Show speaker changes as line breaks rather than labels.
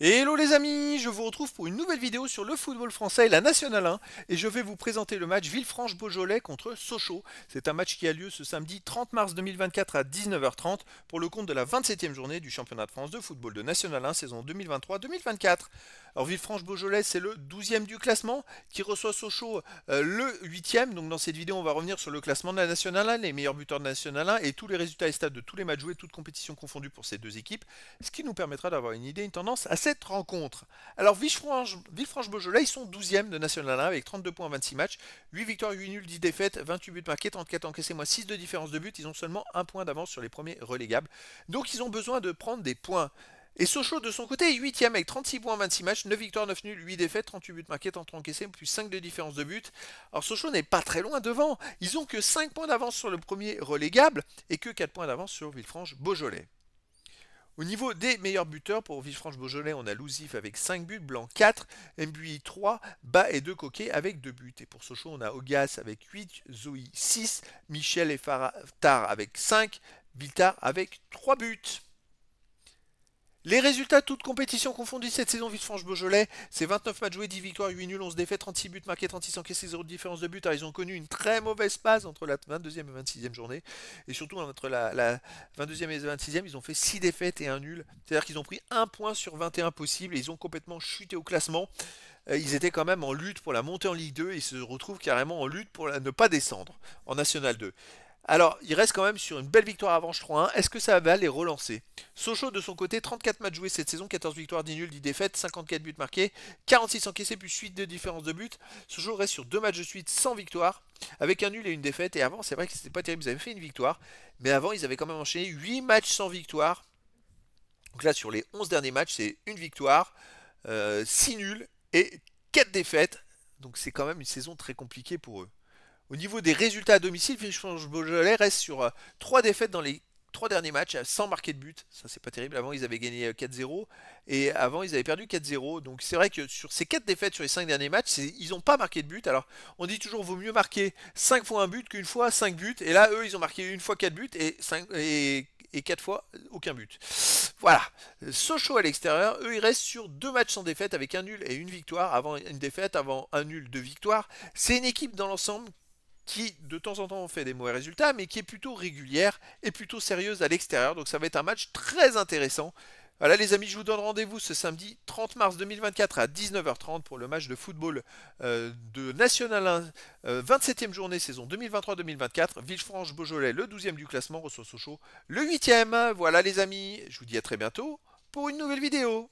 Hello les amis, je vous retrouve pour une nouvelle vidéo sur le football français et la Nationale 1 et je vais vous présenter le match Villefranche-Beaujolais contre Sochaux. C'est un match qui a lieu ce samedi 30 mars 2024 à 19h30 pour le compte de la 27e journée du championnat de France de football de Nationale 1 saison 2023-2024. Alors Villefranche-Beaujolais c'est le 12e du classement qui reçoit Sochaux le 8e. Donc dans cette vidéo on va revenir sur le classement de la Nationale 1, les meilleurs buteurs de Nationale 1 et tous les résultats et stats de tous les matchs joués, toutes compétitions confondues pour ces deux équipes, ce qui nous permettra d'avoir une idée, une tendance à cette rencontre. Alors Villefranche-Beaujolais, ils sont 12e de National 1 avec 32 points en 26 matchs, 8 victoires, 8 nuls, 10 défaites, 28 buts marqués, 34 encaissés, moins 6 de différence de but. Ils ont seulement un point d'avance sur les premiers relégables. Donc ils ont besoin de prendre des points. Et Sochaux de son côté est 8e avec 36 points en 26 matchs, 9 victoires, 9 nuls, 8 défaites, 38 buts marqués, 30 encaissés, plus 5 de différence de but. Alors Sochaux n'est pas très loin devant. Ils ont que 5 points d'avance sur le premier relégable et que 4 points d'avance sur Villefranche-Beaujolais. Au niveau des meilleurs buteurs, pour Villefranche-Beaujolais, on a Louzif avec 5 buts, Blanc 4, Mbui 3, Bas et 2 Coquet avec 2 buts. Et pour Sochaux, on a Ogas avec 8, Zoé 6, Michel et Fatar avec 5, Viltar avec 3 buts. Les résultats, toutes compétitions confondues cette saison Villefranche-Beaujolais, c'est 29 matchs joués, 10 victoires, 8 nuls, 11 défaites, 36 buts marqués, 36 encaissés, 0 de différence de but. Alors, ils ont connu une très mauvaise passe entre la 22e et 26e journée. Et surtout entre la 22e et la 26e, ils ont fait 6 défaites et un nul. C'est-à-dire qu'ils ont pris 1 point sur 21 possibles et ils ont complètement chuté au classement. Ils étaient quand même en lutte pour la montée en Ligue 2 et ils se retrouvent carrément en lutte pour ne pas descendre en National 2. Alors, il reste quand même sur une belle victoire à Avranches 3-1. Est-ce que ça va les relancer? Sochaux, de son côté, 34 matchs joués cette saison, 14 victoires, 10 nuls, 10 défaites, 54 buts marqués, 46 encaissés, plus 8 de différence de but. Sochaux reste sur 2 matchs de suite sans victoire, avec un nul et une défaite. Et avant, c'est vrai que c'était pas terrible, ils avaient fait une victoire. Mais avant, ils avaient quand même enchaîné 8 matchs sans victoire. Donc là, sur les 11 derniers matchs, c'est une victoire, 6 nuls et 4 défaites. Donc c'est quand même une saison très compliquée pour eux. Au niveau des résultats à domicile, Villefranche-Beaujolais reste sur 3 défaites dans les 3 derniers matchs sans marquer de but. Ça, c'est pas terrible. Avant, ils avaient gagné 4-0 et avant, ils avaient perdu 4-0. Donc, c'est vrai que sur ces 4 défaites sur les 5 derniers matchs, ils n'ont pas marqué de but. Alors, on dit toujours vaut mieux marquer 5 fois un but qu'une fois 5 buts. Et là, eux, ils ont marqué une fois 4 buts et 4 fois aucun but. Voilà. Sochaux à l'extérieur, eux, ils restent sur 2 matchs sans défaite avec un nul et une victoire. Avant une défaite, avant un nul, 2 victoires. C'est une équipe dans l'ensemble qui de temps en temps fait des mauvais résultats, mais qui est plutôt régulière et plutôt sérieuse à l'extérieur. Donc ça va être un match très intéressant. Voilà les amis, je vous donne rendez-vous ce samedi 30 mars 2024 à 19h30 pour le match de football de National 1, 27e journée saison 2023-2024. Villefranche-Beaujolais, le 12e du classement, reçoit Sochaux, le 8e. Voilà les amis, je vous dis à très bientôt pour une nouvelle vidéo.